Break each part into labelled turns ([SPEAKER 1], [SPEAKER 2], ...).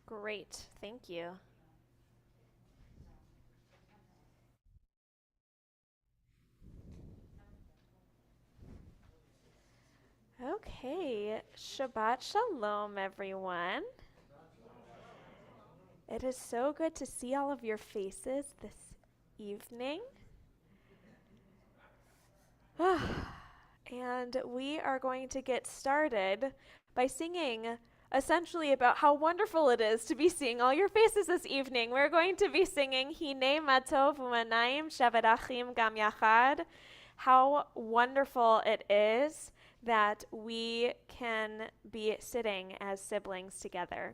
[SPEAKER 1] Great, thank you. Okay, Shabbat Shalom, everyone. It is so good to see all of your faces this evening. And we are going to get started by singing essentially about how wonderful it is to be seeing all your faces this evening. We're going to be singing Hine Matov Umanayim Shavadachim Gam Yachad. How wonderful it is that we can be sitting as siblings together.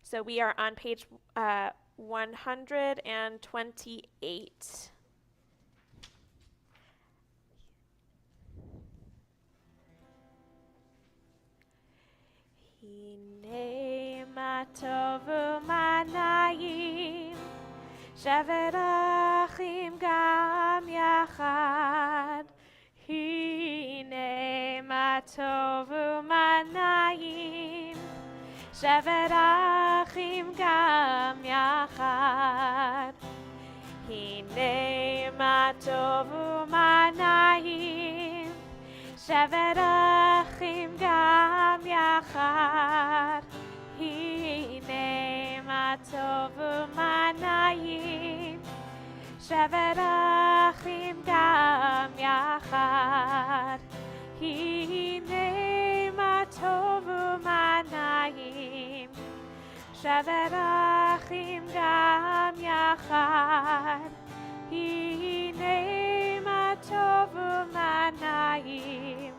[SPEAKER 1] So we are on page 128. Hine matov umanayim shaverachim gam yachad. Hine matov umanayim shaverachim gam yachad. Hine matov umanayim shaverachim gam yachad. Hine matov umanayim shaverachim gam yachad. Hine matov umanayim shaverachim gam yachad. Hine matov umanayim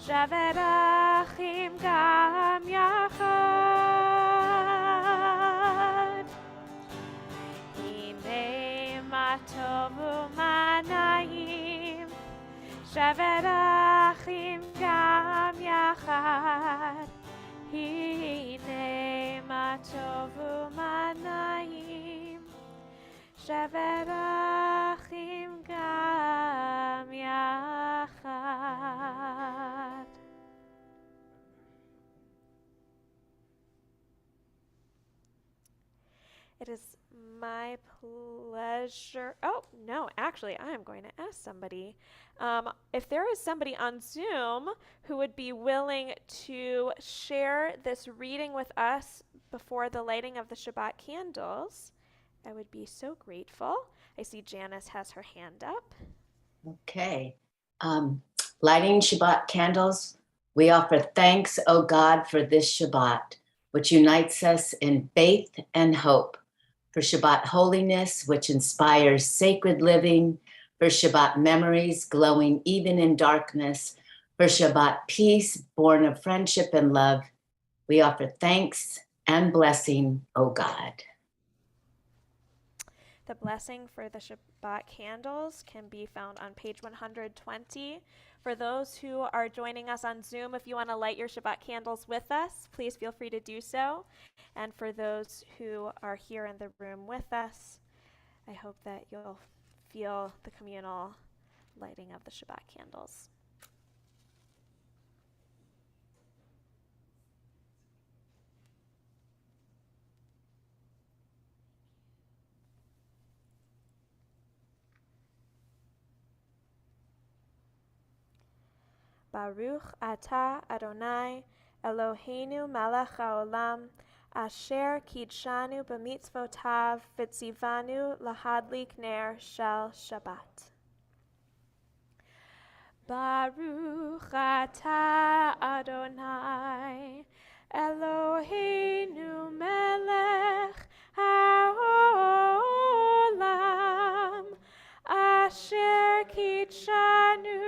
[SPEAKER 1] shaverachim gam yachad. Hine matov umanayim shaverachim gam yachad. Hine matov umanayim shaverachim gam yachad. It is my pleasure. Oh, no, actually, I am going to ask somebody. If there is somebody on Zoom who would be willing to share this reading with us before the lighting of the Shabbat candles, I would be so grateful. I see Janice has her hand up.
[SPEAKER 2] Okay. Lighting Shabbat candles, we offer thanks, O God, for this Shabbat, which unites us in faith and hope, for Shabbat holiness, which inspires sacred living, for Shabbat memories glowing even in darkness, for Shabbat peace born of friendship and love. We offer thanks and blessing, O God.
[SPEAKER 1] The blessing for the Shabbat candles can be found on page 120. For those who are joining us on Zoom, if you want to light your Shabbat candles with us, please feel free to do so. And for those who are here in the room with us, I hope that you'll feel the communal lighting of the Shabbat candles. Baruch atah Adonai Eloheinu melech haolam asher kidshanu b'mitzvotav v'tzivanu lahadlik ner shel Shabbat. Baruch atah Adonai Eloheinu melech haolam asher kidshanu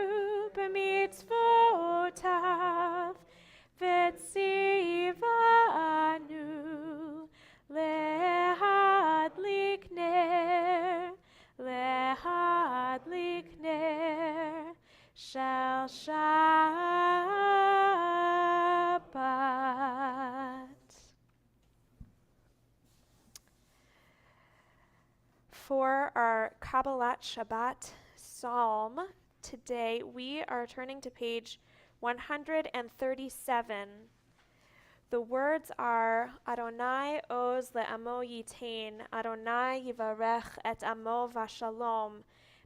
[SPEAKER 1] b'mitzvotav v'tzivanu lehadlik ner shel Shabbat. Kabbalat Shabbat Psalm. Today we are turning to page 137. The words are Adonai oz le'amo yitain, Adonai yivarech et amo v'shalom.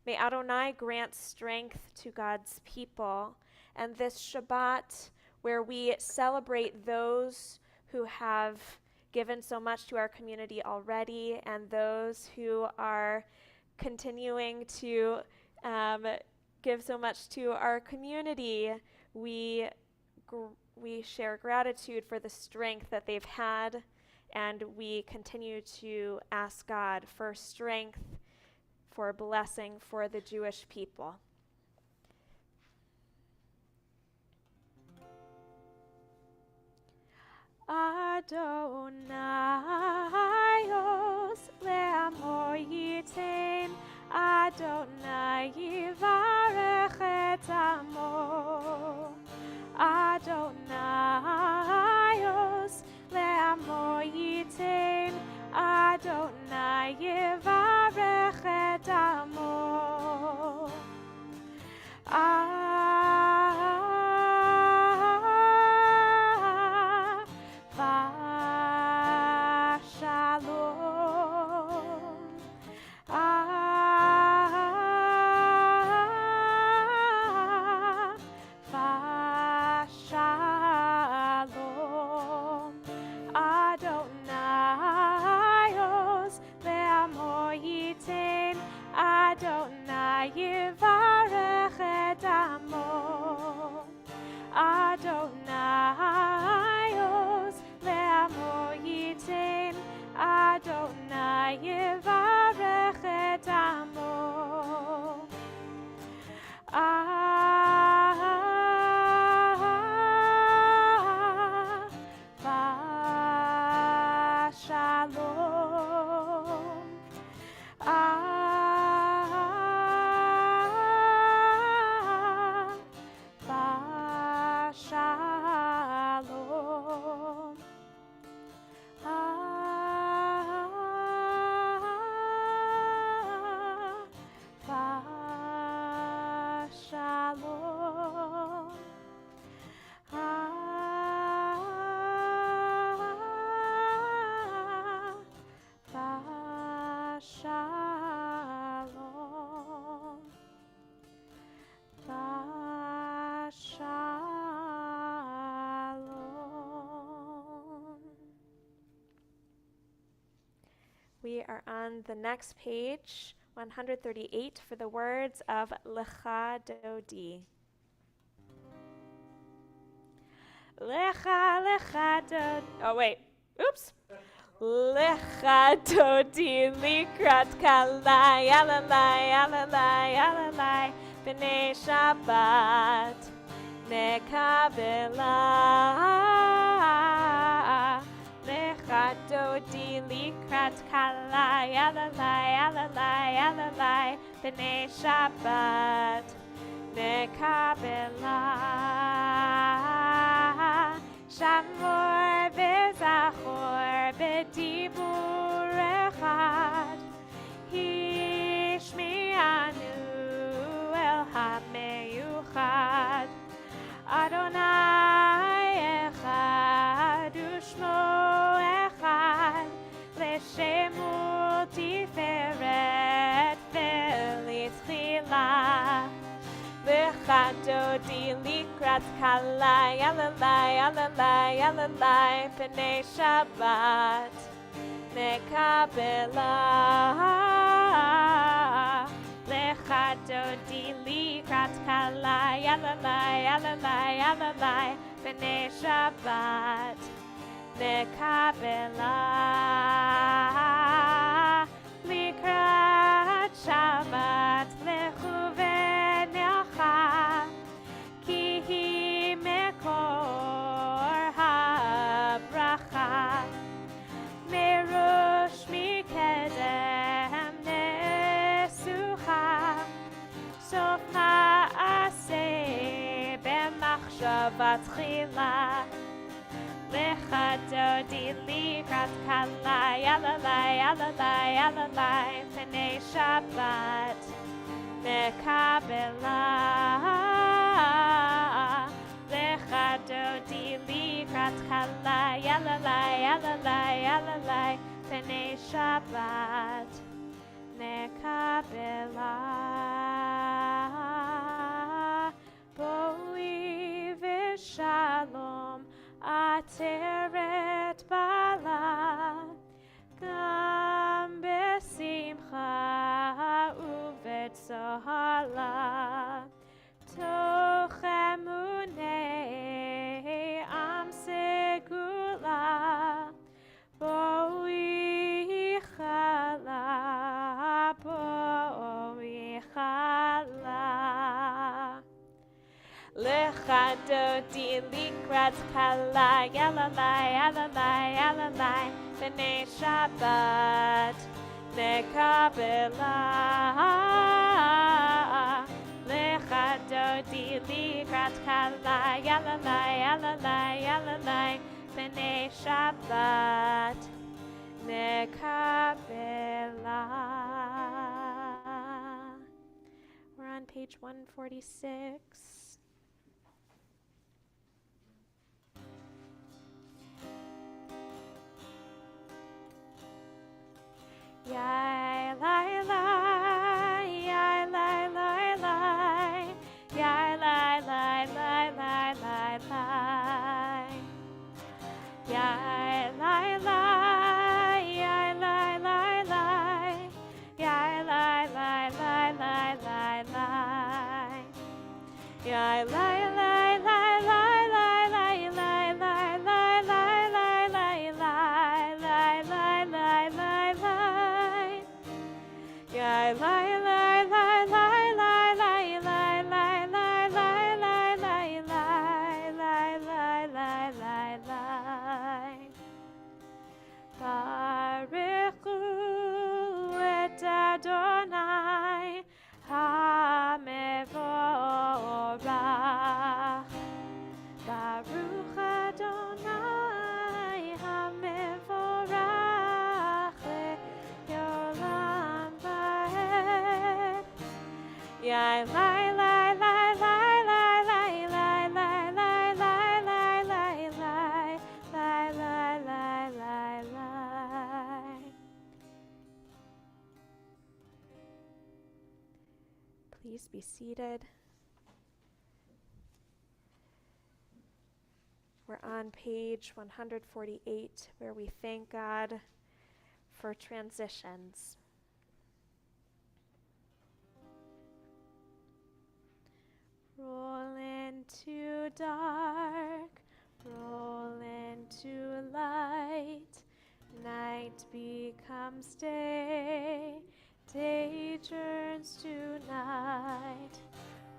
[SPEAKER 1] May Adonai grant strength to God's people. And this Shabbat, where we celebrate those who have given so much to our community already and those who are continuing to give so much to our community, we share gratitude for the strength that they've had, and we continue to ask God for strength, for blessing for the Jewish people. Adonai os le'amo yitain, Adonai yivarech et amo. Adonai os le'amo yitain, Adonai yivarech et amo. Adonai yivarech et amo. Adonai os le'amo yitain, Adonai yivarech et amo. We are on the next page, 138, for the words of Lecha Dodi. Lecha, Lecha Dodi. Oh, wait. Oops. Lecha Dodi likrat kalai, alalai, alalai, alalai, b'nei Shabbat nekabela. Lecha Dodi likrat kalai, alalai, alalai, alalai, b'nei Shabbat nekabela. Shamor v'zachor b'dibur echad, Hishmi'anu el ha'meyuchad. Adonai echad u'shmo echad, l'shemu tiferet v'litzchila. Lecha Dodi likrat kalai, alalai, alalai, alalai, b'nei Shabbat nekabela. Lecha Dodi likrat kalai, alalai, alalai, alalai, b'nei Shabbat nekabela. Likrat Shabbat lechu ki hi mekor habracha, merosh mikedem nesucha, sof ma'aseh b'machshavat tchila. Dodi likrat kalai, alalai, alalai, alalai, Penei Shabbat, Mekabela. Dodi likrat kalai, alalai, alalai, alalai, Penei Shabbat, Mekabela. Boi v'shalom, Ateret bala, gam besimcha uvetzohala, toch emunei am segula, boi chala, boi chala. Lecha dodi likrat kalai, alalai, alalai, alalai, Penei Shabbat, Mekabela. Lecha dodi likrat kalai, alalai, alalai, alalai, Penei Shabbat, Mekabela. We're on page 146. Yai lai lai, yai lai lai lai, yai lai lai lai lai lai lai. Yai lai lai, yai lai lai lai, yai lai lai lai lai lai lai. Yai lai lai lai lai lai lai lai lai lai lai lai lai lai lai lai lai lai. Yai lai lai lai lai lai lai lai lai lai lai lai lai lai lai lai lai lai. Baruchu et Adonai hamevorach. Baruch Adonai hamevorach le'olam va'ed. Yai lai lai lai lai lai lai lai lai lai lai lai lai lai lai lai lai lai lai. Please be seated. We're on page 148, where we thank God for transitions. Roll into dark, roll into light. Night becomes day, day turns to night.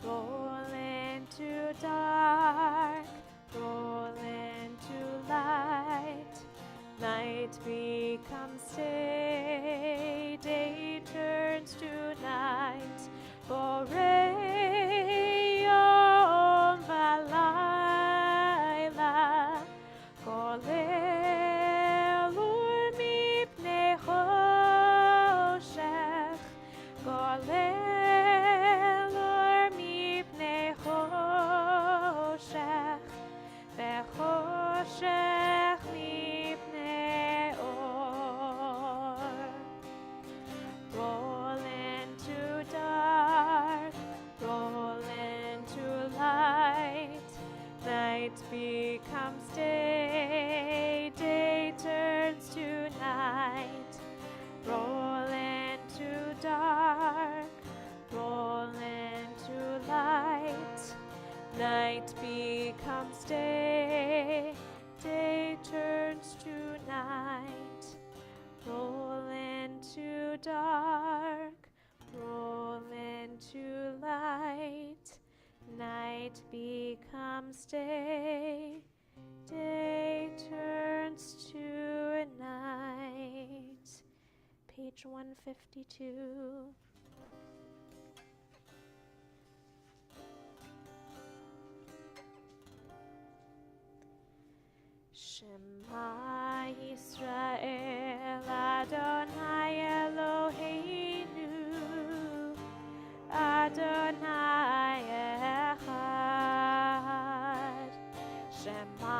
[SPEAKER 1] Roll into dark, roll into light. Night becomes day, day turns to night. Borei yom v'layla, golelur mipnei choshech, golelur mipnei choshech, vechoshech mipnei or. Roll into dark, roll into light. Night becomes day, day turns to night. Roll into dark, roll into light. Night becomes day, day turns to night. Roll into dark, roll into light. Night becomes day, day turns to night. Page 152. Shema Yisrael Adonai Eloheinu Adonai Echad. Shema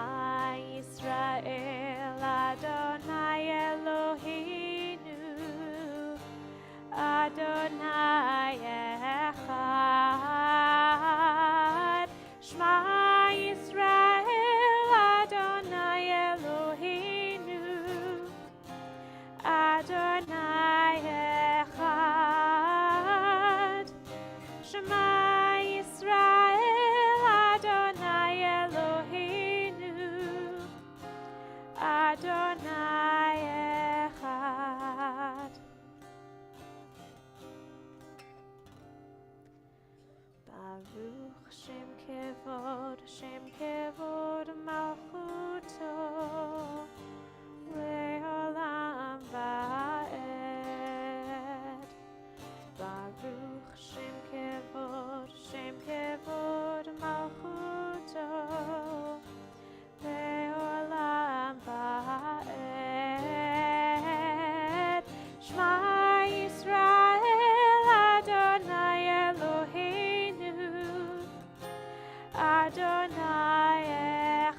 [SPEAKER 1] Yisrael Adonai Eloheinu Adonai Echad. Shema Yisrael Adonai Eloheinu Adonai Echad. Shema Yisrael Adonai Eloheinu Adonai Echad. Baruch Shem Kevod Malchuto Le'olam Va'ed. Baruch Shem Kevod Malchuto Le'olam Va'ed. Shema Yisrael Adonai Eloheinu Adonai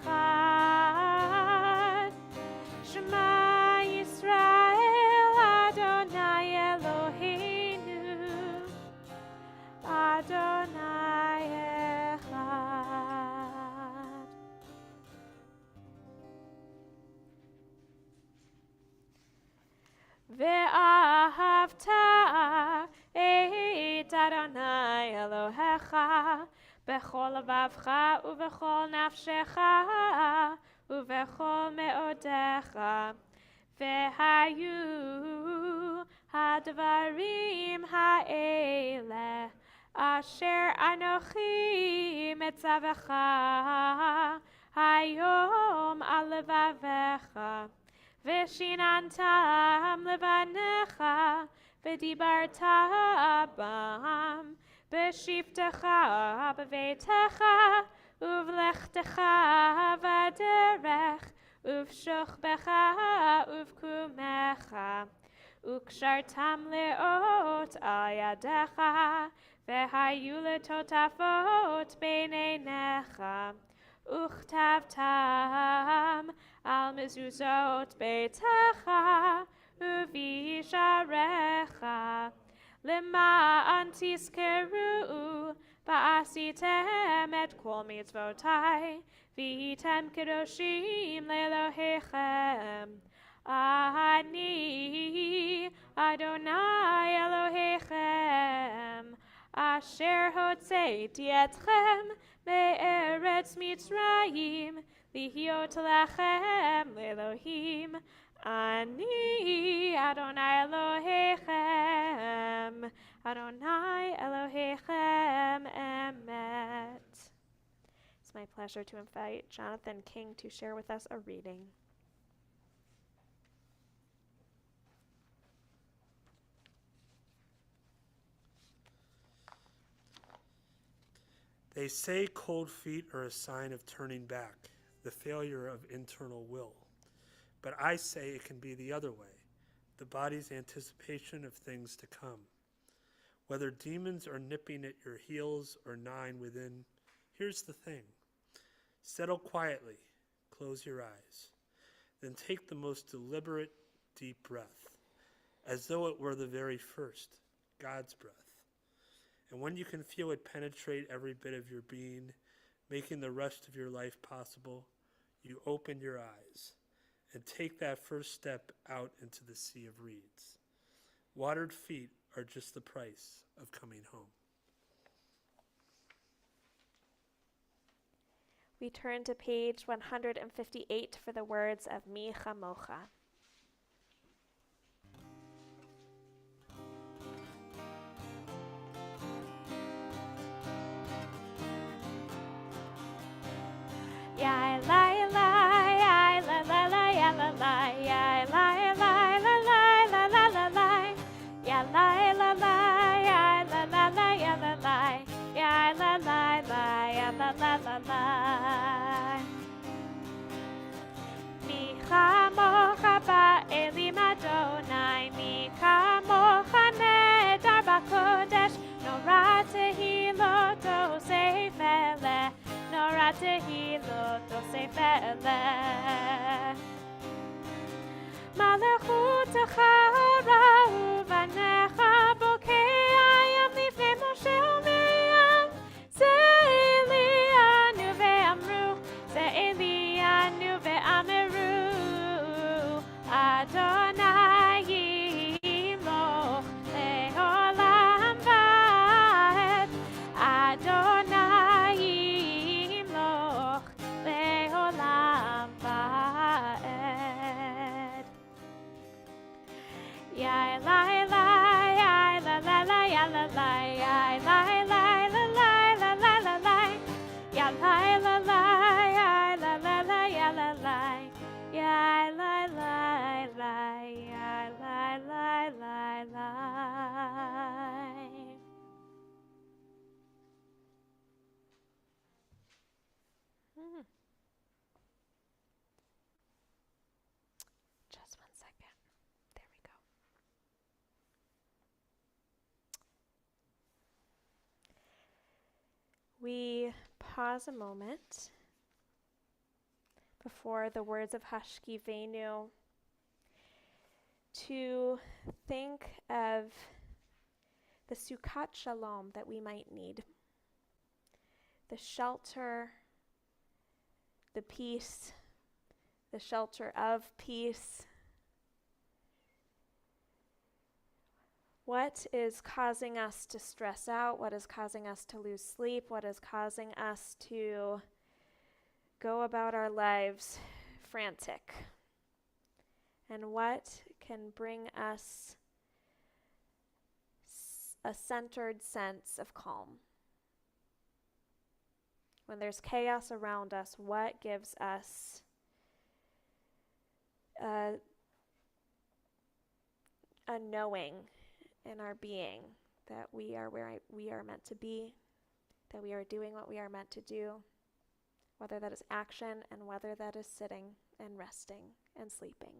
[SPEAKER 1] Echad. Shema Yisrael Adonai Eloheinu Adonai Echad. Ve'ahavta et Adonai Elohecha bechol levavcha uvechol nafshecha uvechol me'odecha. Ve'hayu hadvarim ha'ele asher anochi metzavecha hayom al levavecha. Veshinantam levanecha v'dibarta bam b'shiftecha b'veitecha uvlechtecha v'derech uvshochbecha uvkumecha ukshartam leot al yadecha v'hayu letotafot b'neinecha uchtavtam al mezuzot beitecha uvisharecha lema'an tizkeru ba'asitem et kol mitzvotai v'hitem kedoshim le'elohechem. Ani Adonai Elohechem asher hotzeiti etchem me'eretz Mitzrayim lihiot lachem le'Elohim. Ani Adonai Elohechem Adonai Elohechem emet. It's my pleasure to invite Jonathan King to share with us a reading.
[SPEAKER 3] They say cold feet are a sign of turning back, the failure of internal will. But I say it can be the other way, the body's anticipation of things to come. Whether demons are nipping at your heels or gnawing within, here's the thing. Settle quietly, close your eyes, then take the most deliberate, deep breath, as though it were the very first, God's breath. And when you can feel it penetrate every bit of your being, making the rest of your life possible, you open your eyes and take that first step out into the sea of reeds. Watered feet are just the price of coming home.
[SPEAKER 1] We turn to page 158 for the words of Mi Chamocha. Ya la la ya la la la ya la la ya la la la la la la la la ya la la la ya la la la ya la la ya la la la ya la la la la. התהילות תוסיף אלך. מלכותך ראו בניך בוקע ים לפני משה ומרים. זה אלינו ואמרו, זה אלינו ואמרו, אדוני ימלוך לעולם ועד. אדוני ימלוך לעולם ועד. Yai lai lai, yai la la la, yai la lai, yai lai lai la lai la lai la lai, yai lai la lai, yai la la la, yai la lai, yai lai lai lai, yai lai lai lai lai. Just 1 second. There we go. We pause a moment before the words of Hashkivenu to think of the Sukkot Shalom that we might need. The shelter, the peace, the shelter of peace. What is causing us to stress out? What is causing us to lose sleep? What is causing us to go about our lives frantic? And what can bring us a centered sense of calm? When there's chaos around us, what gives us a knowing in our being that we are where we are meant to be, that we are doing what we are meant to do, whether that is action and whether that is sitting and resting and sleeping.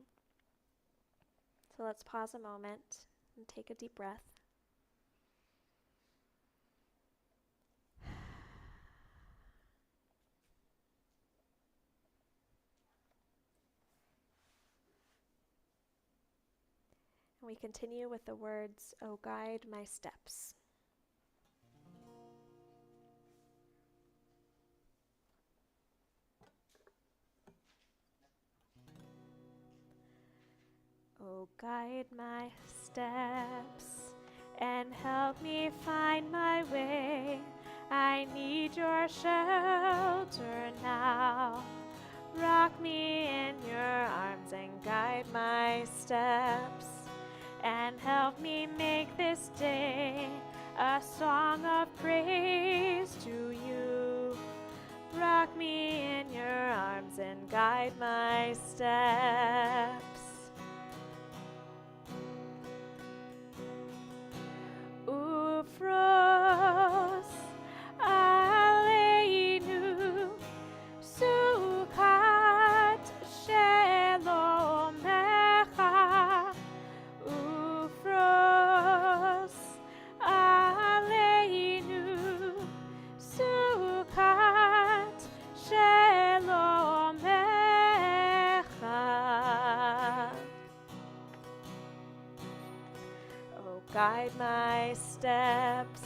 [SPEAKER 1] So let's pause a moment and take a deep breath. We continue with the words, "O guide my steps." O guide my steps and help me find my way. I need your shelter now. Rock me in your arms and guide my steps. And help me make this day a song of praise to you. Rock me in your arms and guide my steps. Ufros aleinu sukat shelomecha. Ufros aleinu sukat shelomecha. Oh, guide my steps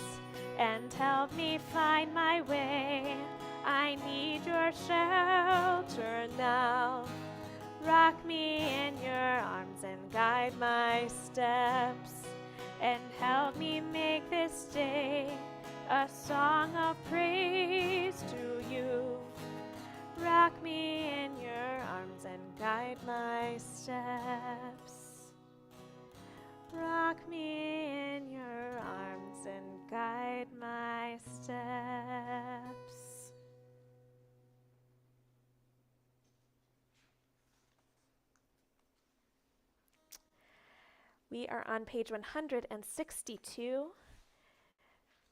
[SPEAKER 1] and help me find my way. I need your shelter now. Rock me in your arms and guide my steps. And help me make this day a song of praise to you. Rock me in your arms and guide my steps. Rock me in your arms and guide my steps. We are on page 162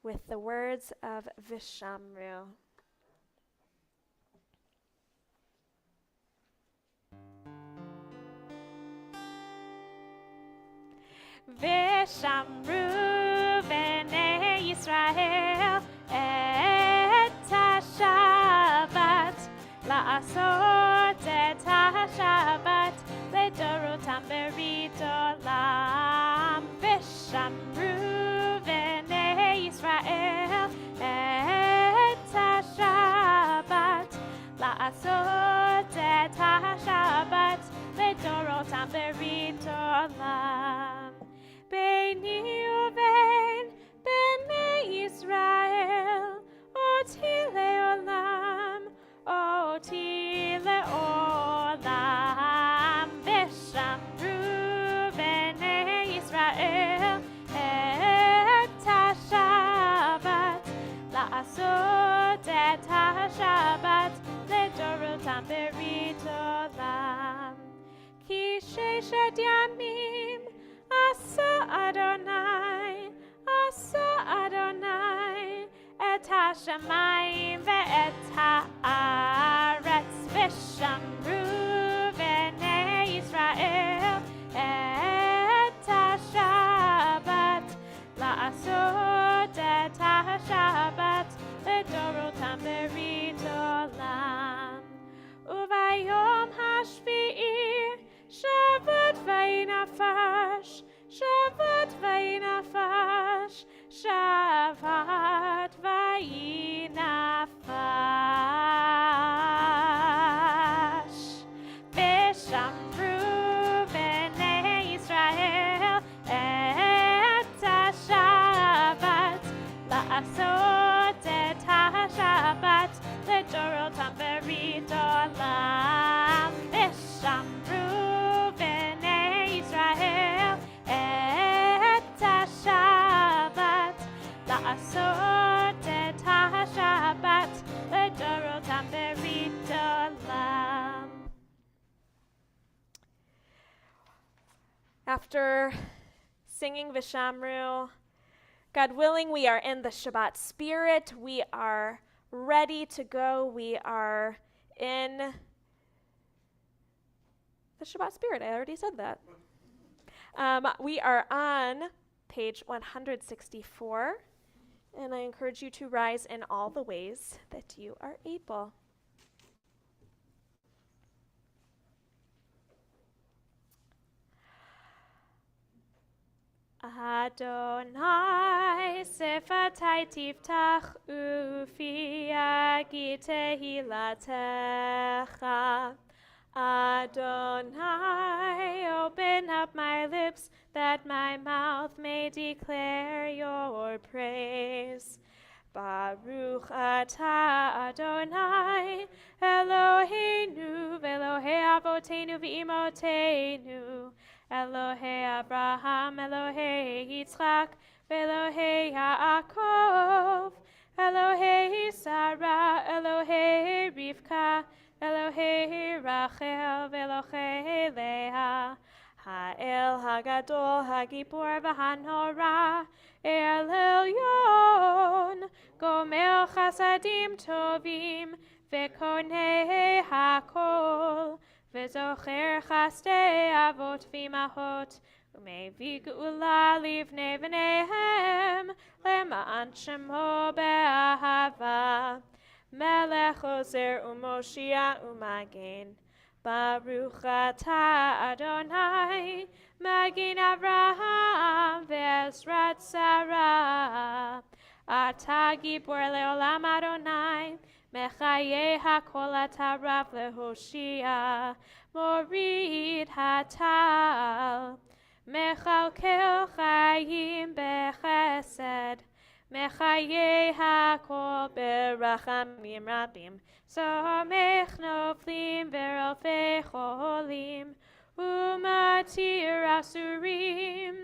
[SPEAKER 1] with the words of Vishamru. Vishamru b'nei Yisrael et hashavat לעשות את השבת לדורותם ברית עולם, ושמרו בני ישראל את השבת, לעשות את השבת לדורותם ברית עולם. ביני ובין בני ישראל אותי לעולם, אותי לעולם, ושמרו בני ישראל את השבת, לעשות את השבת לדורותם ברית עולם. כי 6 ימים עשה אדוני, עשה אדוני את השמיים ואת הארץ, ושמרו בני ישראל את השבת, לעשות את השבת לדורותם ברית עולם. וביום השביעי שבת וינפש, שבת וינפש, שבת וינפש, ושמרו בני ישראל את השבת, לעשות את השבת לדורותם ברית עולם, ושמרו בני ישראל את השבת, לעשות את השבת לדורותם ברית עולם. After singing Vishamru, God willing, we are in the Shabbat spirit. We are ready to go. We are in the Shabbat spirit. I already said that. We are on page 164, and I encourage you to rise in all the ways that you are able. Adonai sefatai tiftach ufi yagid tehilatecha. Adonai, open up my lips that my mouth may declare your praise. Baruch atah Adonai, Eloheinu, Elohei avotenu v'imotenu, Elohei Abraham, Elohei Yitzchak, Elohei Yaakov, Elohei Sarah, Elohei Rivka, Elohei Rachel, Elohei Leah, Ha'el Hagadol, Hagibor v'Hanora, El Elyon, Gomer Chasadim Tovim, Vekonei Hakol, V'zocher Chastei Avot v'Imahot, U'mevii Geula livnei v'neihem, Lema'an Shemo be'ahava, Melech Ozer u'Moshiach u'Magen, Baruch atah Adonai, Magen Avraham ve'ezrat Sarah, Atah Gibor le'olam Adonai, Mechaye hakol atah Rav lehoshia, Morid hatal, Mechalkel chayim bechesed, Mechaye hakol berachamim rabim, Somech noflim verofei cholim, Umatir asurim,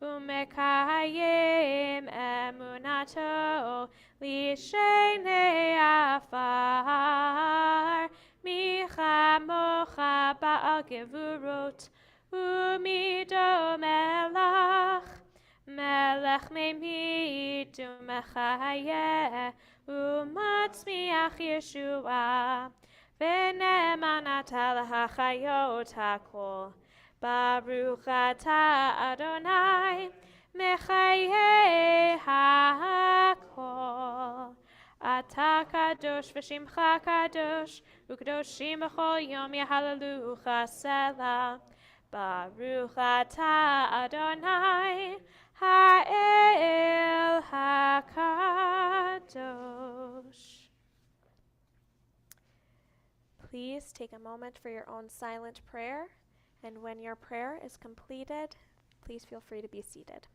[SPEAKER 1] Umekayim emunato, Lishenei afar, Michamocha ba'al gevurot, Umido melach, Melech memit umechayeh, Umatzmiach Yeshua, V'ne'eman atah l'hachayot hakol, Baruch atah Adonai, Mechaye hakol. אתה קדוש ושמך קדוש, וקדושים בכל יום יהללוך סלה. ברוך אתה אדוני, האל הקדוש. Please take a moment for your own silent prayer, and when your prayer is completed, please feel free to be seated.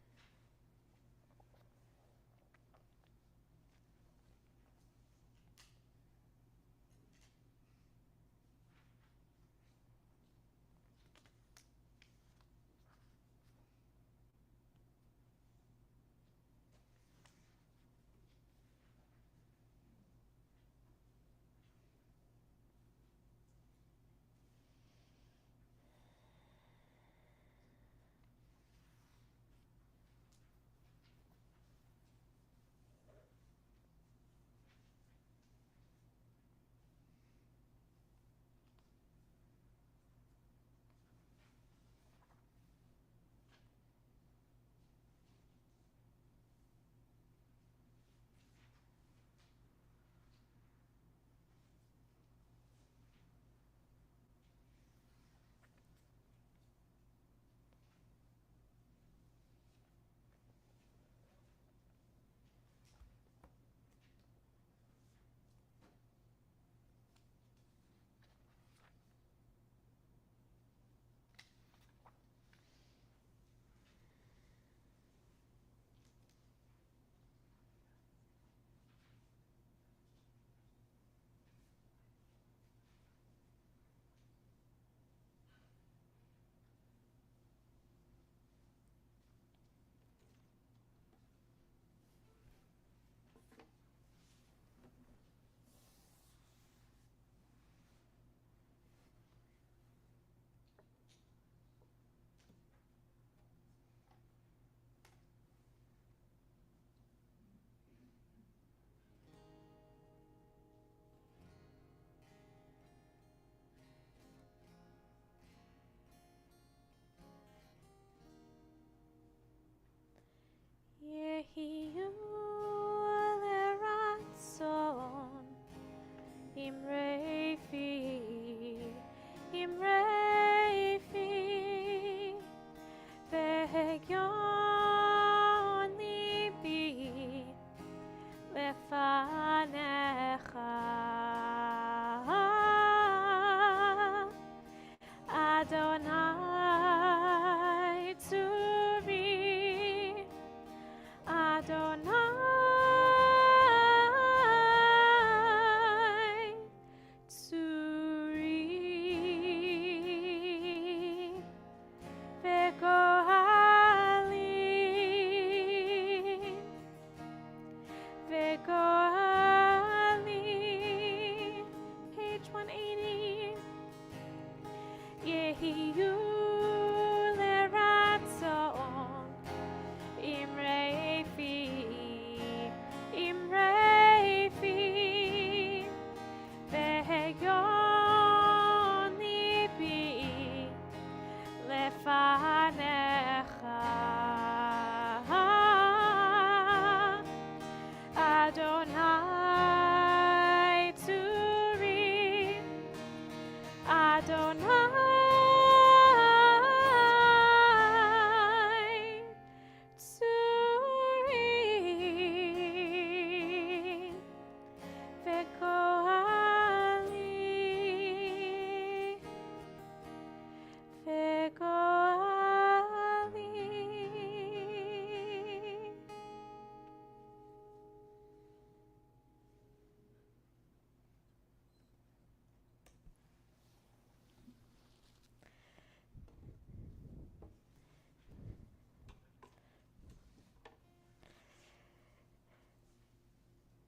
[SPEAKER 1] יהיו לרצון אמרי פי, אמרי פי, והגיון ליבי לפניך. אדוני צורי, Adonai Tsuri Vegoali, page 180. Yehiyu leratzon Imrei fi, ve'yon libi lefanecha. Adonai Tsuri, Adonai Tsuri, Vegoali, Vegoali.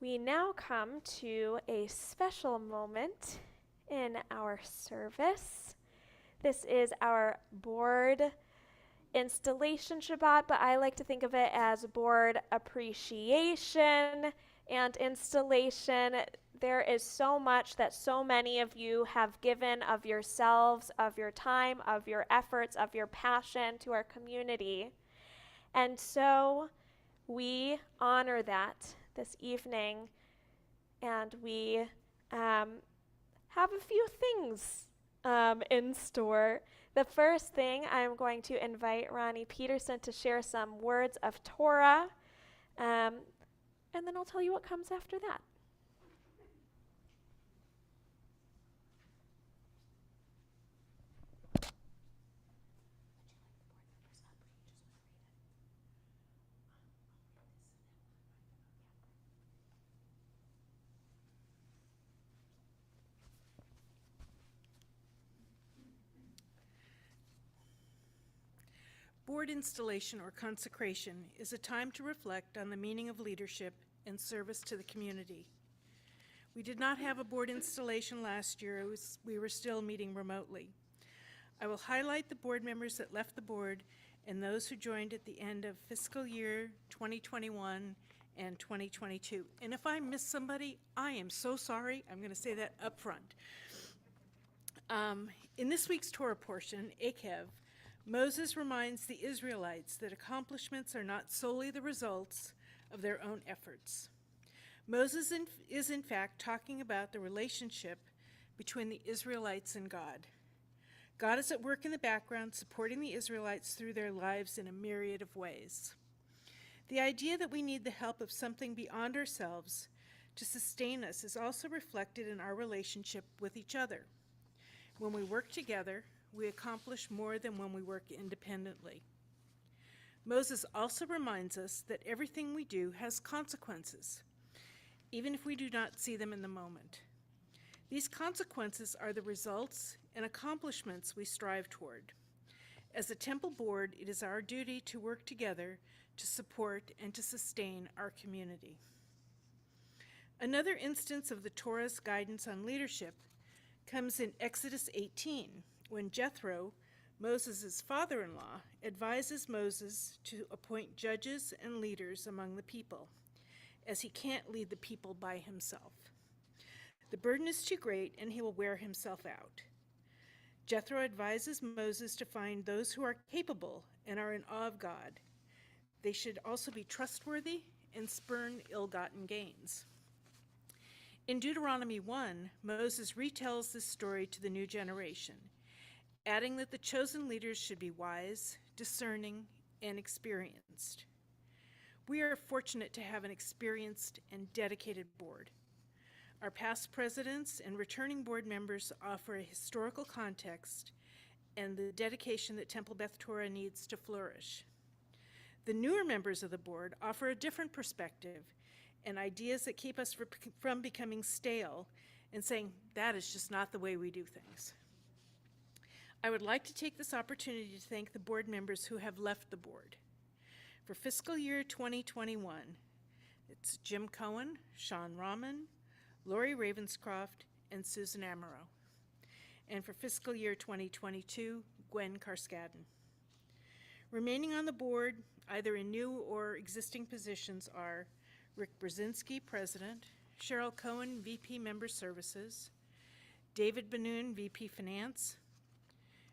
[SPEAKER 1] We now come to a special moment in our service. This is our board installation Shabbat, but I like to think of it as board appreciation and installation. There is so much that so many of you have given of yourselves, of your time, of your efforts, of your passion to our community. And so we honor that this evening and we have a few things in store. The first thing, I'm going to invite Ronnie Peterson to share some words of Torah, and then I'll tell you what comes after that.
[SPEAKER 4] Board installation or consecration is a time to reflect on the meaning of leadership and service to the community. We did not have a board installation last year. We were still meeting remotely. I will highlight the board members that left the board and those who joined at the end of fiscal year 2021 and 2022. And if I miss somebody, I am so sorry. I'm going to say that up front. In this week's Torah portion, Akev, Moses reminds the Israelites that accomplishments are not solely the results of their own efforts. Moses is in fact talking about the relationship between the Israelites and God. God is at work in the background, supporting the Israelites through their lives in a myriad of ways. The idea that we need the help of something beyond ourselves to sustain us is also reflected in our relationship with each other. When we work together, we accomplish more than when we work independently. Moses also reminds us that everything we do has consequences, even if we do not see them in the moment. These consequences are the results and accomplishments we strive toward. As a temple board, it is our duty to work together to support and to sustain our community. Another instance of the Torah's guidance on leadership comes in Exodus 18, when Jethro, Moses' father-in-law, advises Moses to appoint judges and leaders among the people, as he can't lead the people by himself. The burden is too great, and he will wear himself out. Jethro advises Moses to find those who are capable and are in awe of God. They should also be trustworthy and spurn ill-gotten gains. In Deuteronomy 1, Moses retells this story to the new generation, adding that the chosen leaders should be wise, discerning, and experienced. We are fortunate to have an experienced and dedicated board. Our past presidents and returning board members offer a historical context and the dedication that Temple Beth Torah needs to flourish. The newer members of the board offer a different perspective and ideas that keep us from becoming stale and saying, that is just not the way we do things. I would like to take this opportunity to thank the board members who have left the board. For fiscal year 2021, it's Jim Cohen, Sean Rahman, Lori Ravenscroft, and Susan Amaro. And for fiscal year 2022, Gwen Karskadden. Remaining on the board, either in new or existing positions, are Rick Brzezinski, President, Cheryl Cohen, VP Member Services, David Benoon, VP Finance,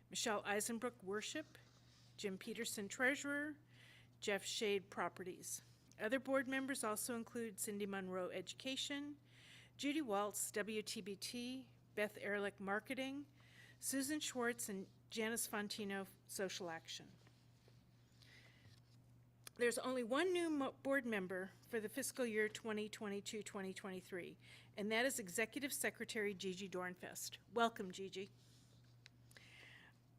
[SPEAKER 4] Michelle Eisenbrook, Worship, Jim Peterson, Treasurer, Jeff Shade, Properties. Other board members also include Cindy Monroe, Education, Judy Waltz, WTBT, Beth Ehrlich, Marketing, Susan Schwartz, and Janice Fontino, Social Action. There's only one new board member for the fiscal year 2022-2023, and that is Executive Secretary Gigi Dornfest. Welcome, Gigi.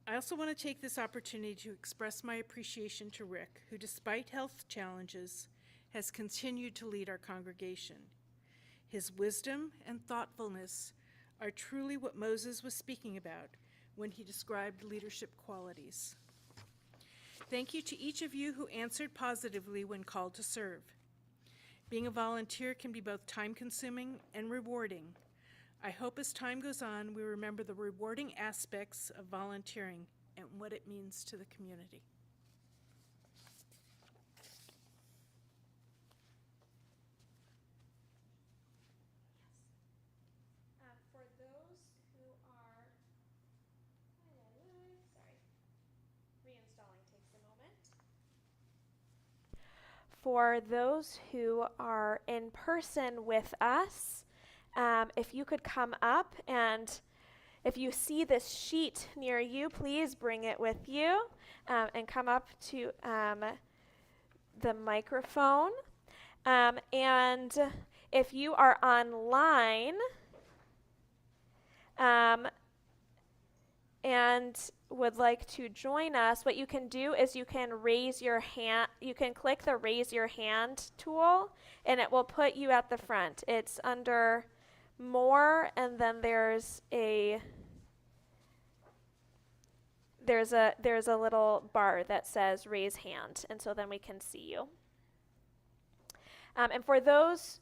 [SPEAKER 4] I also want to take this opportunity to express my appreciation to Rick, who despite health challenges has continued to lead our congregation. His wisdom and thoughtfulness are truly what Moses was speaking about when he described leadership qualities. Thank you to each of you who answered positively when called to serve. Being a volunteer can be both time-consuming and rewarding. I hope as time goes on, we remember the rewarding aspects of volunteering and what it means to the community.
[SPEAKER 1] For those who are, reinstalling takes a moment. For those who are in person with us, If you could come up, and if you see this sheet near you, please bring it with you and come up to the microphone. And if you are online and would like to join us, what you can do is you can raise your hand. You can click the raise your hand tool, and it will put you at the front. It's under more, and then there's a little bar that says raise hand, and so then we can see you. And for those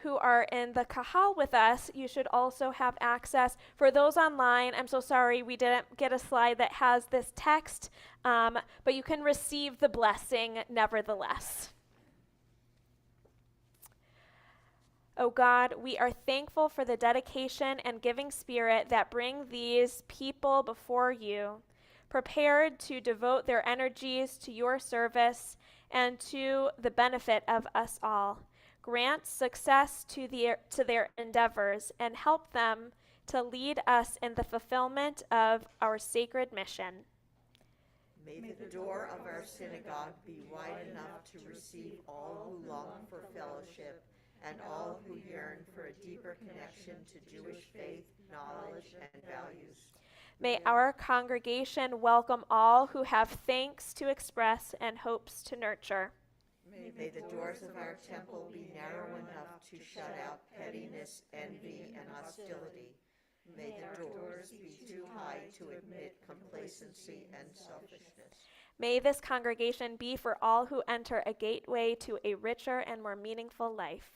[SPEAKER 1] who are in the Kahal with us, you should also have access. For those online, I'm so sorry we didn't get a slide that has this text, but you can receive the blessing nevertheless. Oh God, we are thankful for the dedication and giving spirit that bring these people before you, prepared to devote their energies to your service and to the benefit of us all. Grant success to their endeavors and help them to lead us in the fulfillment of our sacred mission.
[SPEAKER 5] May the door of our synagogue be wide enough to receive all who long for fellowship and all who yearn for a deeper connection to Jewish faith, knowledge, and values.
[SPEAKER 1] May our congregation welcome all who have thanks to express and hopes to nurture.
[SPEAKER 5] May the doors of our temple be narrow enough to shut out pettiness, envy, and hostility. May the doors be too high to admit complacency and selfishness.
[SPEAKER 1] May this congregation be for all who enter a gateway to a richer and more meaningful life.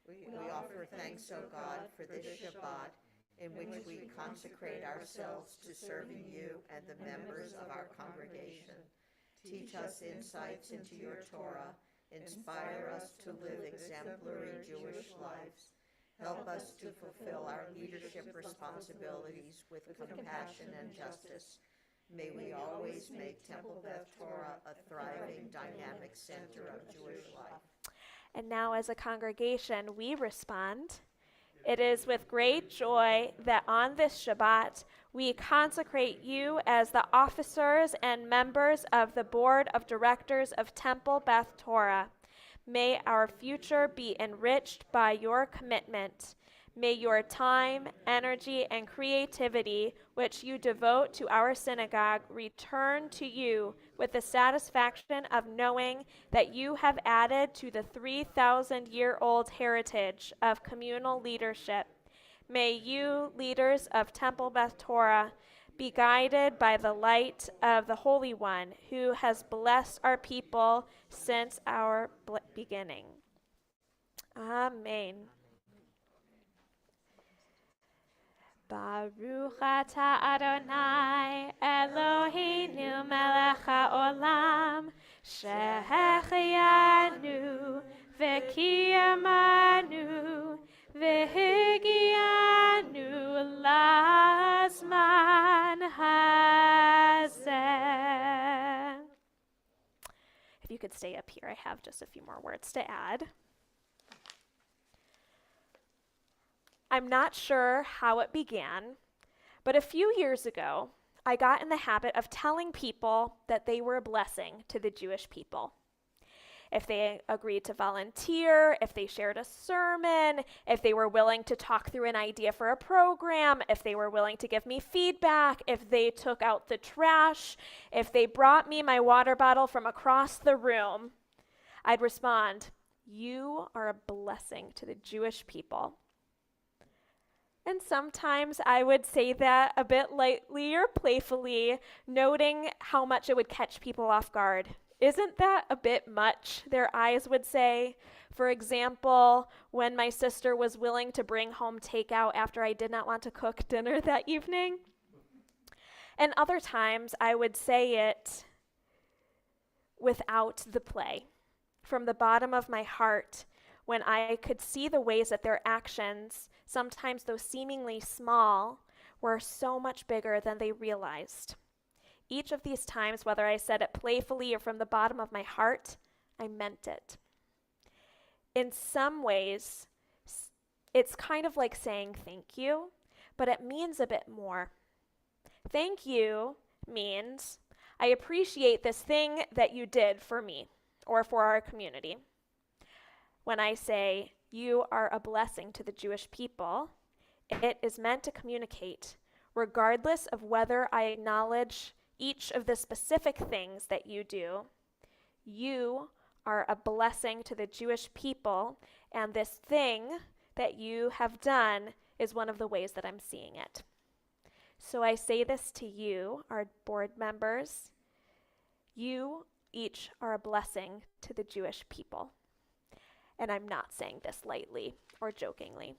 [SPEAKER 5] We offer thanks, O God, for this Shabbat, in which we consecrate ourselves to serving you and the members of our congregation. Teach us insights into your Torah. Inspire us to live exemplary Jewish lives. Help us to fulfill our leadership responsibilities with compassion and justice. May we always make Temple Beth Torah a thriving, dynamic center of Jewish life.
[SPEAKER 1] And now as a congregation, we respond. It is with great joy that on this Shabbat, we consecrate you as the officers and members of the Board of Directors of Temple Beth Torah. May our future be enriched by your commitment. May your time, energy, and creativity, which you devote to our synagogue, return to you with the satisfaction of knowing that you have added to the 3,000-year-old heritage of communal leadership. May you, leaders of Temple Beth Torah, be guided by the light of the Holy One who has blessed our people since our beginning. Amen. Baruch atah Adonai Eloheinu melech haolam shehechianu v'kiyamanu v'higianu lazman hazeh. If you could stay up here, I have just a few more words to add. I'm not sure how it began, but a few years ago, I got in the habit of telling people that they were a blessing to the Jewish people. If they agreed to volunteer, if they shared a sermon, if they were willing to talk through an idea for a program, if they were willing to give me feedback, if they took out the trash, if they brought me my water bottle from across the room, I'd respond, "You are a blessing to the Jewish people." And sometimes I would say that a bit lightly or playfully, noting how much it would catch people off guard. Isn't that a bit much? Their eyes would say. For example, when my sister was willing to bring home takeout after I did not want to cook dinner that evening. And other times I would say it without the play, from the bottom of my heart, when I could see the ways that their actions, sometimes though seemingly small, were so much bigger than they realized. Each of these times, whether I said it playfully or from the bottom of my heart, I meant it. In some ways, it's kind of like saying thank you, but it means a bit more. Thank you means I appreciate this thing that you did for me or for our community. When I say you are a blessing to the Jewish people, it is meant to communicate, regardless of whether I acknowledge each of the specific things that you do, you are a blessing to the Jewish people, and this thing that you have done is one of the ways that I'm seeing it. So I say this to you, our board members. You each are a blessing to the Jewish people. And I'm not saying this lightly or jokingly.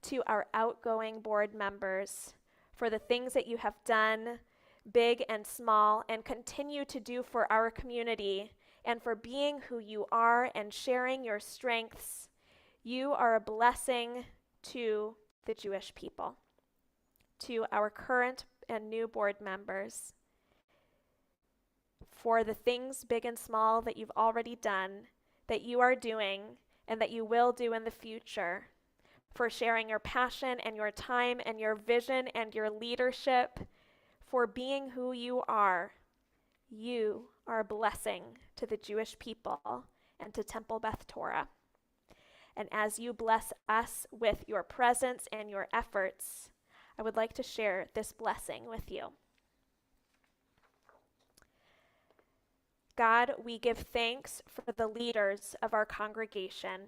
[SPEAKER 1] To our outgoing board members, for the things that you have done, big and small, and continue to do for our community, and for being who you are and sharing your strengths, you are a blessing to the Jewish people. To our current and new board members, for the things big and small that you've already done, that you are doing, and that you will do in the future, for sharing your passion and your time and your vision and your leadership, for being who you are. You are a blessing to the Jewish people and to Temple Beth Torah. And as you bless us with your presence and your efforts, I would like to share this blessing with you. God, we give thanks for the leaders of our congregation.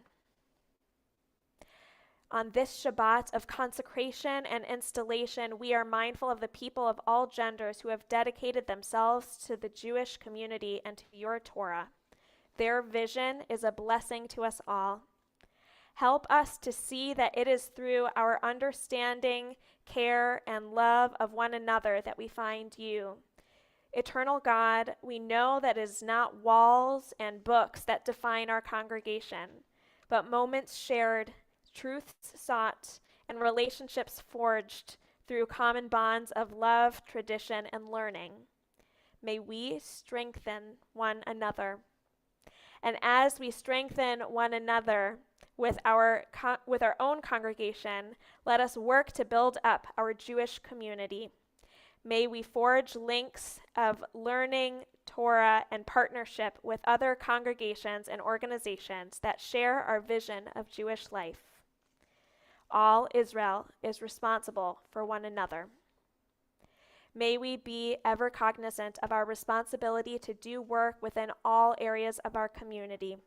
[SPEAKER 1] On this Shabbat of consecration and installation, we are mindful of the people of all genders who have dedicated themselves to the Jewish community and to your Torah. Their vision is a blessing to us all. Help us to see that it is through our understanding, care, and love of one another that we find you. Eternal God, we know that it is not walls and books that define our congregation, but moments shared, truths sought, and relationships forged through common bonds of love, tradition, and learning. May we strengthen one another. And as we strengthen one another with our own congregation, let us work to build up our Jewish community. May we forge links of learning, Torah, and partnership with other congregations and organizations that share our vision of Jewish life. All Israel is responsible for one another. May we be ever cognizant of our responsibility to do work within all areas of our community.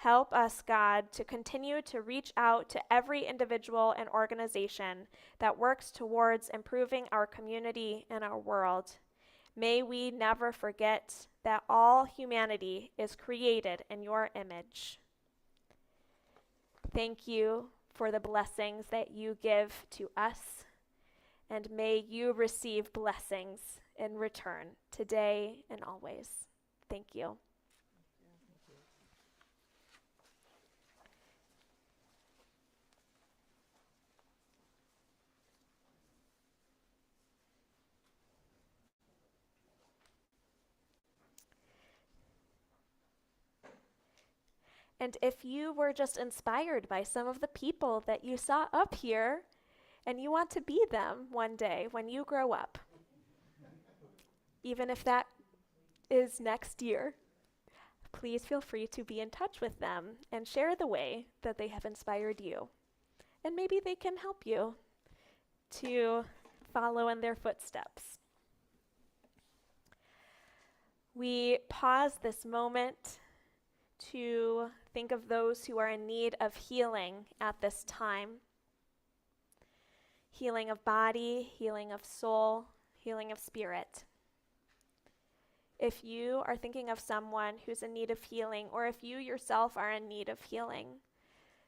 [SPEAKER 1] Help us, God, to continue to reach out to every individual and organization that works towards improving our community and our world. May we never forget that all humanity is created in your image. Thank you for the blessings that you give to us, and may you receive blessings in return today and always. Thank you. And if you were just inspired by some of the people that you saw up here, and you want to be them one day when you grow up, even if that is next year, please feel free to be in touch with them and share the way that they have inspired you. And maybe they can help you to follow in their footsteps. We pause this moment to think of those who are in need of healing at this time. Healing of body, healing of soul, healing of spirit. If you are thinking of someone who's in need of healing, or if you yourself are in need of healing,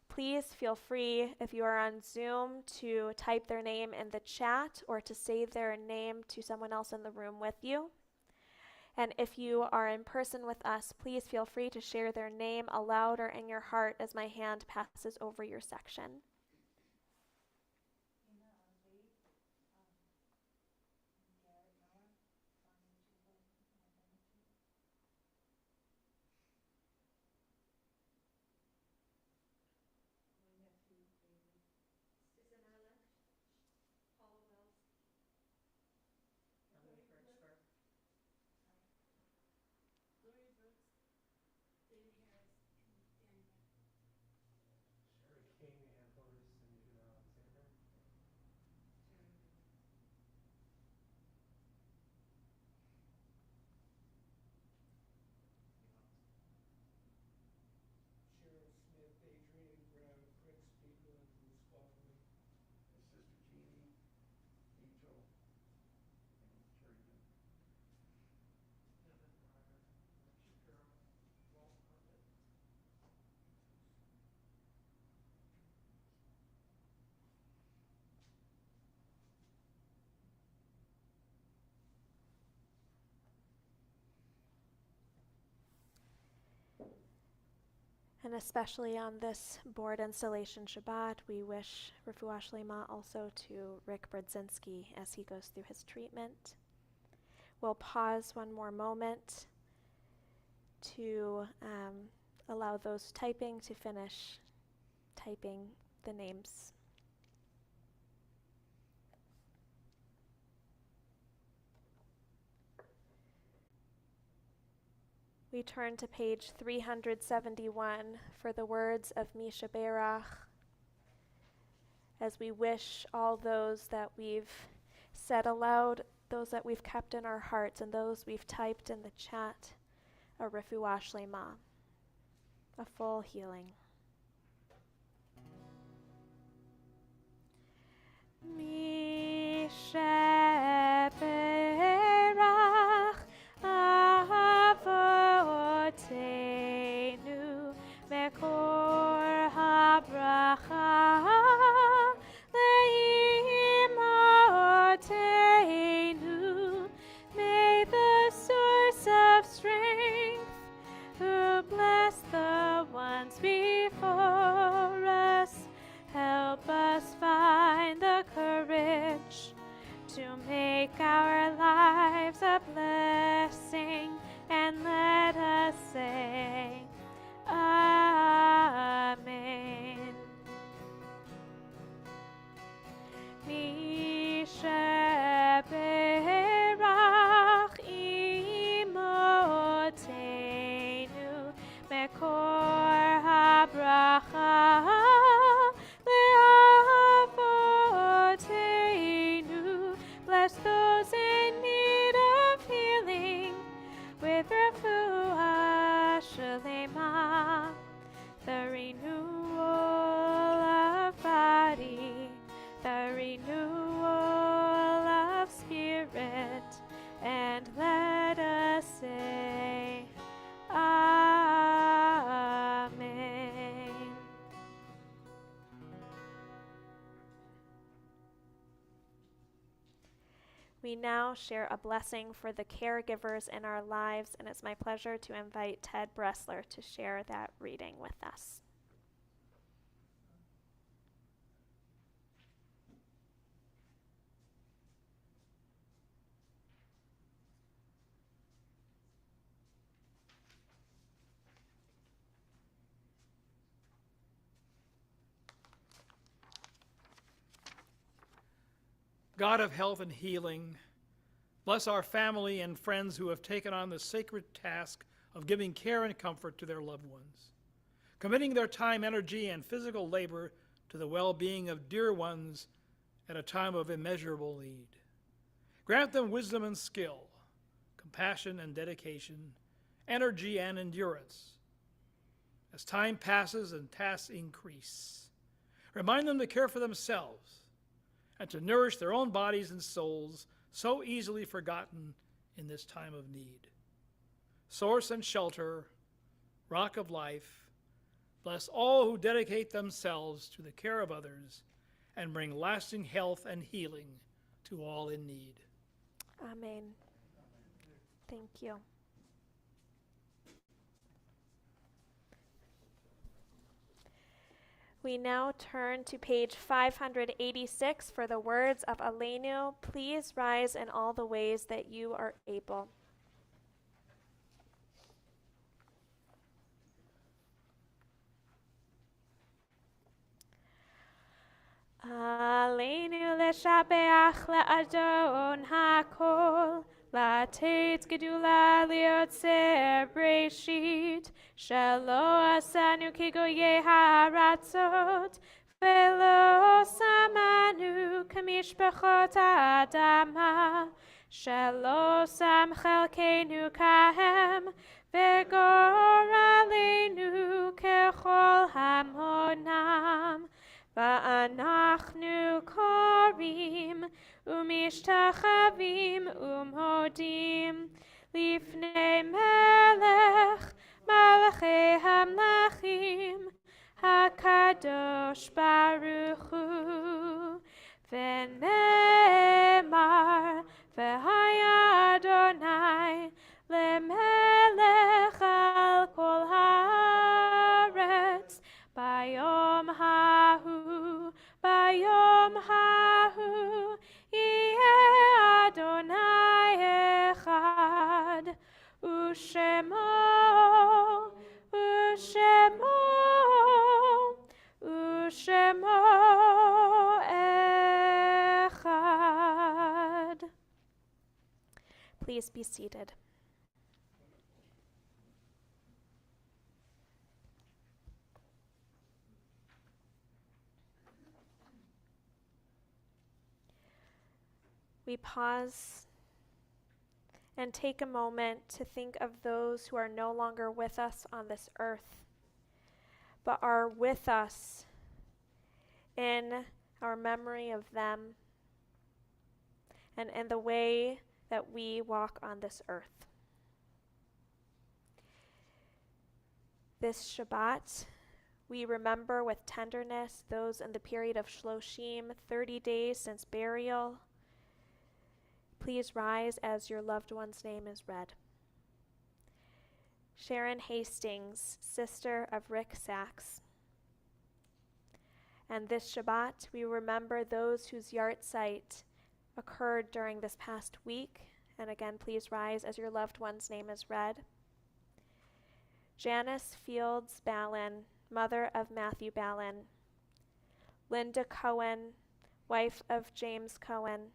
[SPEAKER 1] please feel free, if you are on Zoom, to type their name in the chat or to say their name to someone else in the room with you. And if you are in person with us, please feel free to share their name aloud or in your heart as my hand passes over your section. And especially on this board installation Shabbat, we wish Refuah Shlema also to Rick Brodzinski as he goes through his treatment. We'll pause one more moment to allow those typing to finish typing the names. We turn to page 371 for the words of Misha Berach as we wish all those that we've said aloud, those that we've kept in our hearts, and those we've typed in the chat, a refuah shlema, a full healing. Misha Berach Avotenu Mekor HaBracha Leimotenu. May the source of strength, who bless the ones before us, help us find the courage to make our lives a blessing, and let us say, Amen. Misha Berach Imotenu Mekor HaBracha Leavotenu. Bless those in need of healing with refuah shlema, the renewal of body, the renewal of spirit, and let us say, Amen. We now share a blessing for the caregivers in our lives, and it's my pleasure to invite Ted Bressler to share that reading with us.
[SPEAKER 6] God of health and healing, bless our family and friends who have taken on the sacred task of giving care and comfort to their loved ones, committing their time, energy, and physical labor to the well-being of dear ones at a time of immeasurable need. Grant them wisdom and skill, compassion and dedication, energy and endurance. As time passes and tasks increase, remind them to care for themselves and to nourish their own bodies and souls so easily forgotten in this time of need. Source and shelter, rock of life, bless all who dedicate themselves to the care of others and bring lasting health and healing to all in need.
[SPEAKER 1] Amen. Thank you. We now turn to page 586 for the words of Aleinu. Please rise in all the ways that you are able. Aleinu leshabeach le'adon hakol, לתת גדולה ליוצר בראשית, שלא עשנו כגויי הארצות, ולא שמנו כמשפחות האדמה, שלא שם חלקנו כהם, וגורלנו ככל המונם. ואנחנו קוראים ומשתחווים ומודים לפני מלך מלכי המלכים הקדוש ברוך הוא, ונאמר והיה אדוני למלך על כל הארץ. Please be seated. We pause and take a moment to think of those who are no longer with us on this earth, but are with us in our memory of them and in the way that we walk on this earth. This Shabbat, we remember with tenderness those in the period of Shloshim, 30 days since burial. Please rise as your loved one's name is read. Sharon Hastings, sister of Rick Sachs. And this Shabbat, we remember those whose yahrzeit occurred during this past week. And again, please rise as your loved one's name is read. Janice Fields Ballin, mother of Matthew Ballin. Linda Cohen, wife of James Cohen.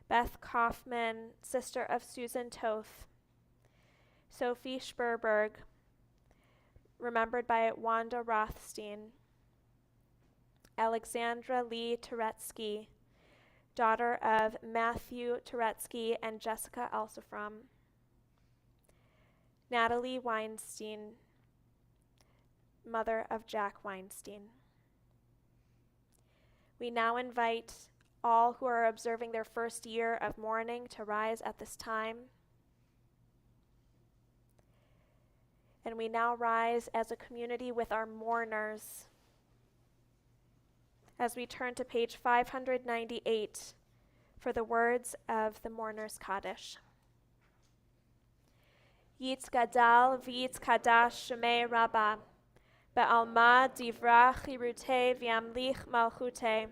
[SPEAKER 1] Beth Kaufman, sister of Susan Toth. Sophie Sperberg, remembered by Wanda Rothstein. Alexandra Lee Turetsky, daughter of Matthew Turetsky and Jessica Alsafram. Natalie Weinstein, mother of Jack Weinstein. We now invite all who are observing their first year of mourning to rise at this time. And we now rise as a community with our mourners as we turn to page 598 for the words of the Mourner's Kaddish. Yitz gadal v'yitz kadash shemei rabbah, be'alma divrach chirute v'yamlich malchute,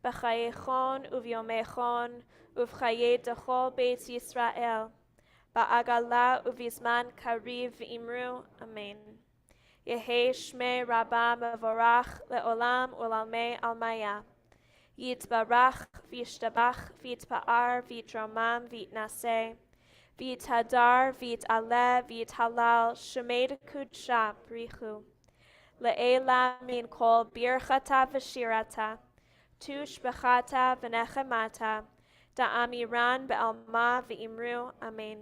[SPEAKER 1] b'chayechon uvyomechon uv'chaye dechol beit Yisrael, ba'agala uvizman kariv v'imru, amen. Yehi shmei rabbah mevorach le'olam u'lalmei almaya. Yitbarach v'yishtabach v'yitpa'ar v'yitromam v'yitnaseh. V'yitadar v'yitaleh v'yithalal shemei kudsha brichu. Le'ela min kol birchata v'shirata. Tush b'chata v'nechemata. Da'amiran be'alma v'imru, amen.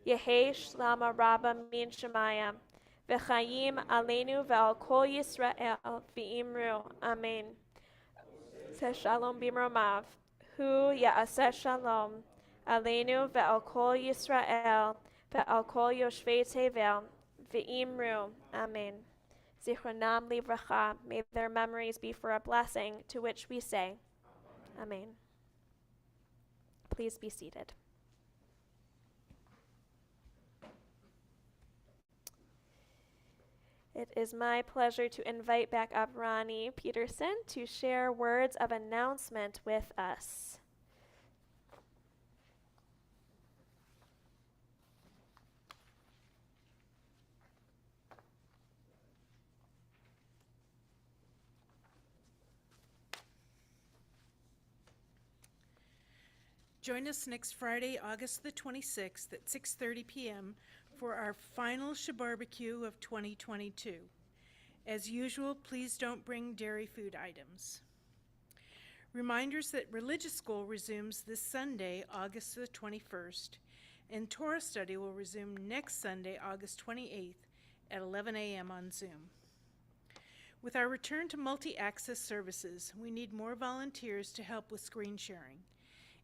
[SPEAKER 1] Yehi shlama rabba min shemaya. V'chayim aleinu ve'al kol Yisrael v'imru, amen. Seh shalom b'mromav. Hu ya'aseh shalom. Aleinu ve'al kol Yisrael ve'al kol yoshvei tevel v'imru, amen. Zichronam livracha. May their memories be for a blessing, to which we say, amen. Please be seated. It is my pleasure to invite back up Ronnie Peterson to share words of announcement with us.
[SPEAKER 4] Join us next Friday, August the 26th at 6:30 p.m. for our final Shabarbecue of 2022. As usual, please don't bring dairy food items. Reminders that religious school resumes this Sunday, August the 21st, and Torah study will resume next Sunday, August 28th at 11 a.m. on Zoom. With our return to multi-access services, we need more volunteers to help with screen sharing.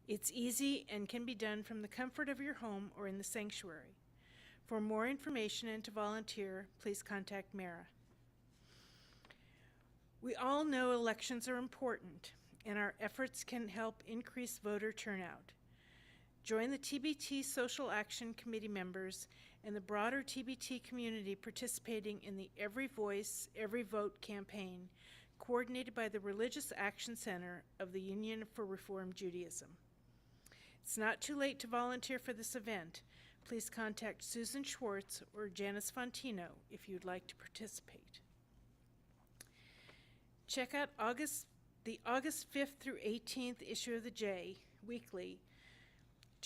[SPEAKER 4] It's easy and can be done from the comfort of your home or in the sanctuary. For more information and to volunteer, please contact Mara. We all know elections are important, and our efforts can help increase voter turnout. Join the TBT Social Action Committee members and the broader TBT community participating in the Every Voice, Every Vote campaign, coordinated by the Religious Action Center of the Union for Reform Judaism. It's not too late to volunteer for this event. Please contact Susan Schwartz or Janice Fontino if you'd like to participate. Check out the August 5th through 18th issue of the J, weekly,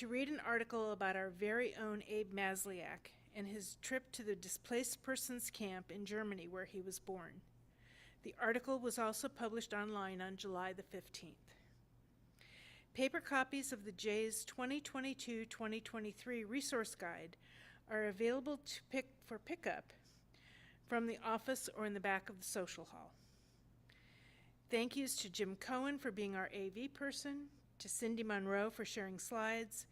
[SPEAKER 4] to read an article about our very own Abe Masliak and his trip to the displaced persons camp in Germany where he was born. The article was also published online on July the 15th. Paper copies of the Jay's 2022-2023 Resource Guide are available for pickup from the office or in the back of the social hall. Thank yous to Jim Cohen for being our AV person, to Cindy Monroe for sharing slides,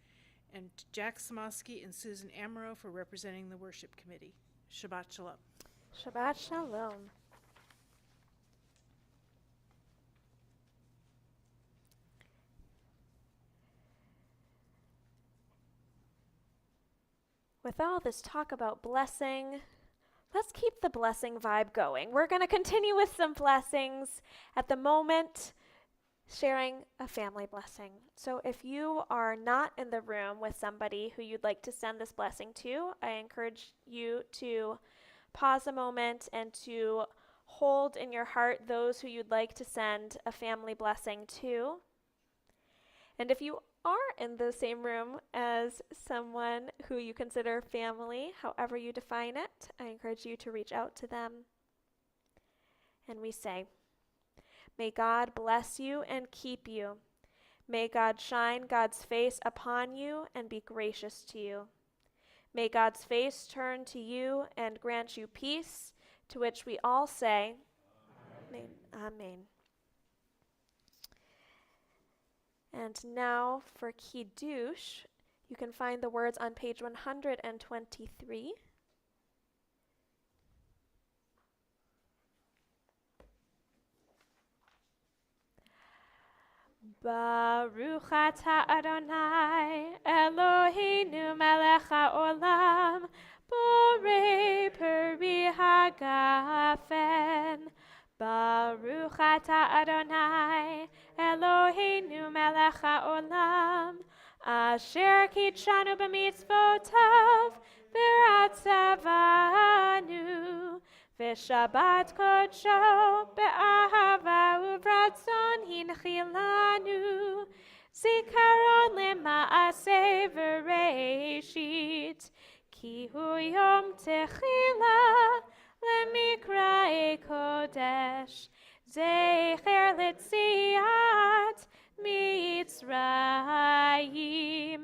[SPEAKER 4] and to Jack Samosky and Susan Amaro for representing the worship committee. Shabbat Shalom.
[SPEAKER 1] Shabbat Shalom. With all this talk about blessing, let's keep the blessing vibe going. We're going to continue with some blessings. At the moment, sharing a family blessing. So if you are not in the room with somebody who you'd like to send this blessing to, I encourage you to pause a moment and to hold in your heart those who you'd like to send a family blessing to. And if you are in the same room as someone who you consider family, however you define it, I encourage you to reach out to them. And we say, may God bless you and keep you. May God shine God's face upon you and be gracious to you. May God's face turn to you and grant you peace, to which we all say, Amen. Amen. And now for Kiddush, you can find the words on page 123. Baruch atah Adonai, Eloheinu melech haolam, borei peri hagafen. Baruch atah Adonai, Eloheinu melech haolam, asher kitshanu b'mitzvotav, v'ratzavanu, v'shabbat kodsho, be'ahava uvratzon hinchilanu, zikaron lema'aseh v'reishit, ki hu yom techila, למקראי קודש, זכר ליציאת מצרים,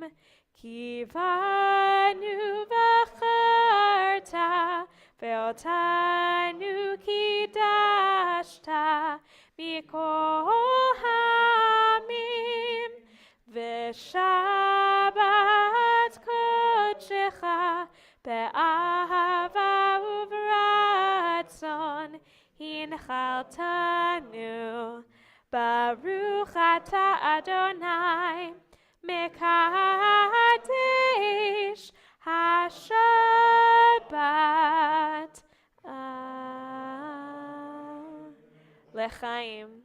[SPEAKER 1] כי בנו בחרת, ואותנו קידשת מכל העמים, ושבת קודשך באהבה וברצון הנחלתנו. ברוך אתה אדוני מקדש השבת לחיים.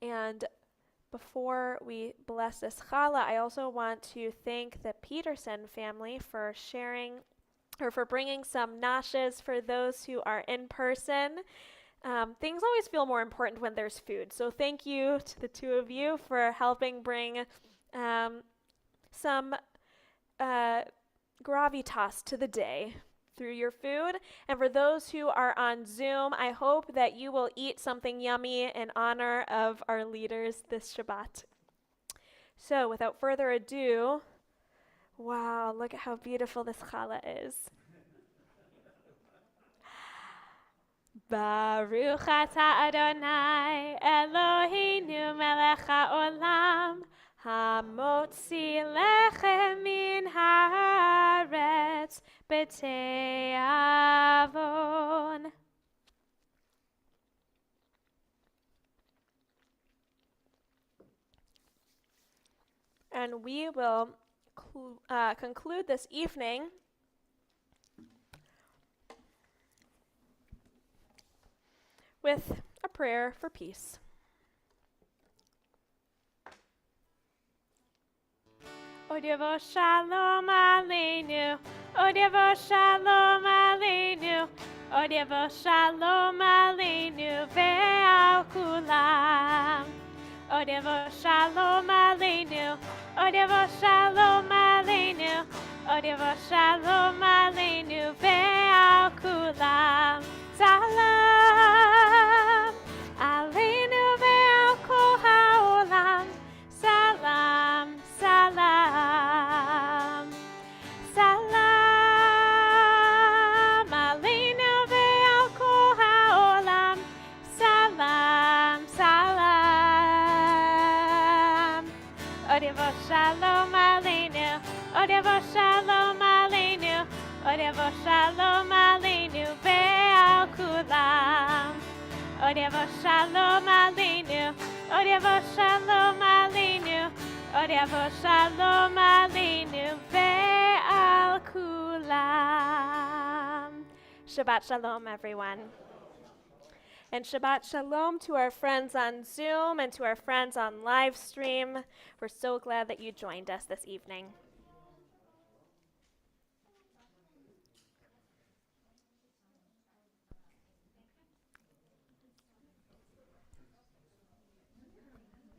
[SPEAKER 1] And before we bless this challah, I also want to thank the Peterson family for sharing, or for bringing some nashes for those who are in person. Things always feel more important when there's food. So thank you to the two of you for helping bring some gravitas to the day through your food. And for those who are on Zoom, I hope that you will eat something yummy in honor of our leaders this Shabbat. So without further ado, wow, look at how beautiful this challah is. Baruch atah Adonai Eloheinu melech haolam, hamotzi lechem min haaretz b'te'avon. And we will conclude this evening with a prayer for peace. O Devo Shalom Aleinu, O Odevo Shalom Aleinu, Odevo Shalom Aleinu ve'al kulam. Odevo Shalom Aleinu, Odevo Shalom Aleinu, Odevo Shalom Aleinu ve'al kulam. Salam Aleinu ve'al kol ha'olam. Salam, salam, salam Aleinu ve'al kol ha'olam. Salam, salam. Odevo Shalom Aleinu, Odevo Shalom Aleinu, Odevo Shalom Aleinu ve'al kulam. Odevo Shalom Aleinu, Odevo Shalom Aleinu, Odevo Shalom Aleinu ve'al kulam. Shabbat Shalom, everyone. And Shabbat Shalom to our friends on Zoom and to our friends on live stream. We're so glad that you joined us this evening.